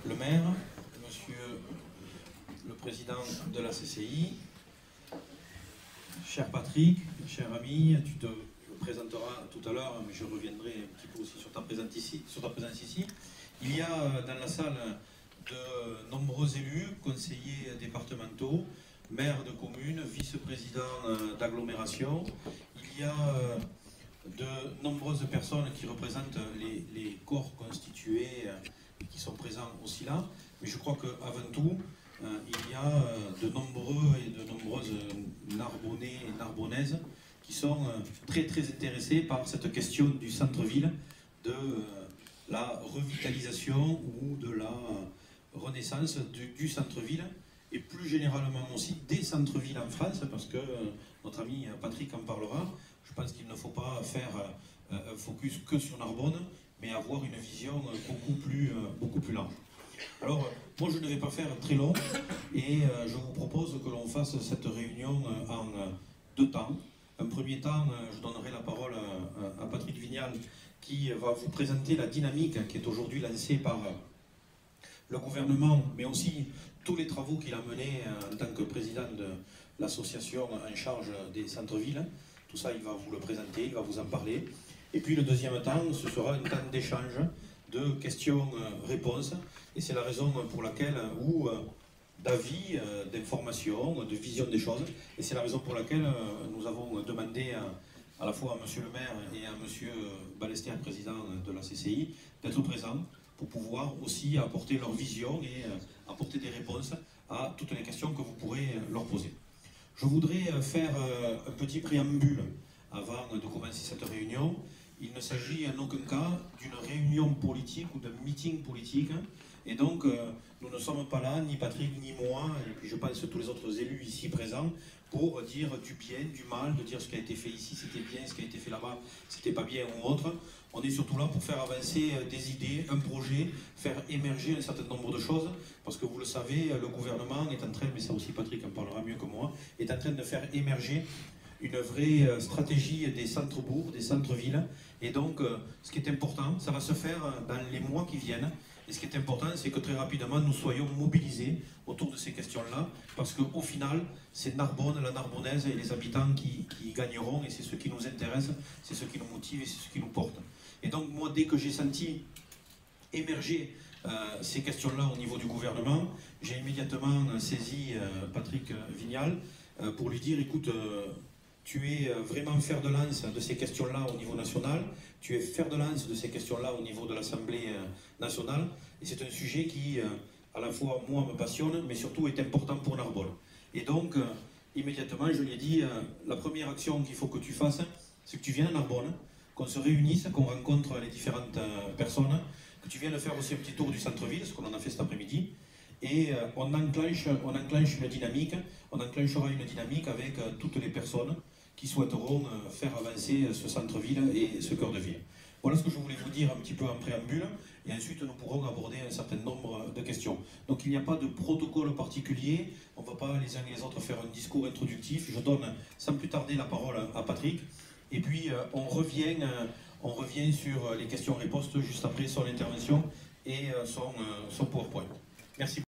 le maire, monsieur le président de la CCI, cher Patrick, cher ami, tu te présenteras tout à l'heure, mais je reviendrai un petit peu aussi sur ta présence ici. Il y a dans la salle de nombreux élus, conseillers départementaux, maires de communes, vice-présidents d'agglomération. Il y a de nombreuses personnes qui représentent les corps constitués et qui sont présents aussi là. Mais je crois qu'avant tout, il y a de nombreux et de nombreuses Narbonnais et Narbonnaises qui sont très intéressés par cette question du centre-ville, de la revitalisation ou de la renaissance du centre-ville et plus généralement aussi des centres-villes en France, parce que notre ami Patrick en parlera. Je pense qu'il ne faut pas faire un focus que sur Narbonne, mais avoir une vision beaucoup plus large. Alors, moi je ne vais pas faire très long, et je vous propose que l'on fasse cette réunion en deux temps. Un premier temps, je donnerai la parole à Patrick Vignal, qui va vous présenter la dynamique qui est aujourd'hui lancée par le gouvernement, mais aussi tous les travaux qu'il a menés en tant que président de l'association en charge des centres-villes. Tout ça, il va vous le présenter, il va vous en parler. Et puis le deuxième temps, ce sera un temps d'échange, de questions-réponses. Et c'est la raison pour laquelle, ou d'avis, d'informations, de vision des choses. Et c'est la raison pour laquelle nous avons demandé à la fois à monsieur le maire et à monsieur Balestier, président de la CCI, d'être présents pour pouvoir aussi apporter leur vision et apporter des réponses à toutes les questions que vous pourrez leur poser. Je voudrais faire un petit préambule avant de commencer cette réunion. Il ne s'agit en aucun cas d'une réunion politique ou d'un meeting politique. Et donc, nous ne sommes pas là, ni Patrick, ni moi, et puis je pense tous les autres élus ici présents, pour dire du bien, du mal, de dire ce qui a été fait ici, c'était bien, ce qui a été fait là-bas, c'était pas bien ou autre. On est surtout là pour faire avancer des idées, un projet, faire émerger un certain nombre de choses, parce que vous le savez, le gouvernement est en train, mais ça aussi Patrick en parlera mieux que moi, est en train de faire émerger une vraie stratégie des centres-bourgs, des centres-villes. Et donc, ce qui est important, ça va se faire dans les mois qui viennent. Et ce qui est important, c'est que très rapidement, nous soyons mobilisés autour de ces questions-là, parce qu'au final, c'est Narbonne, la Narbonnaise et les habitants qui gagneront, et c'est ce qui nous intéresse, c'est ce qui nous motive et c'est ce qui nous porte. Et donc, moi, dès que j'ai senti émerger ces questions-là au niveau du gouvernement, j'ai immédiatement saisi Patrick Vignal pour lui dire, écoute, tu es vraiment fer de lance de ces questions-là au niveau national, tu es fer de lance de ces questions-là au niveau de l'Assemblée nationale, et c'est un sujet qui, à la fois, moi, me passionne, mais surtout est important pour Narbonne. Et donc, immédiatement, je lui ai dit, la première action qu'il faut que tu fasses, c'est que tu viennes à Narbonne, qu'on se réunisse, qu'on rencontre les différentes personnes, que tu viennes faire aussi un petit tour du centre-ville, ce qu'on en a fait cet après-midi, et on enclenche une dynamique, on enclenchera une dynamique avec toutes les personnes qui souhaiteront faire avancer ce centre-ville et ce cœur de ville. Voilà ce que je voulais vous dire un petit peu en préambule, et ensuite nous pourrons aborder un certain nombre de questions. Donc il n'y a pas de protocole particulier, on ne va pas les uns et les autres faire un discours introductif. Je donne sans plus tarder la parole à Patrick, et puis on revient sur les questions-réponses juste après son intervention et son PowerPoint. Merci.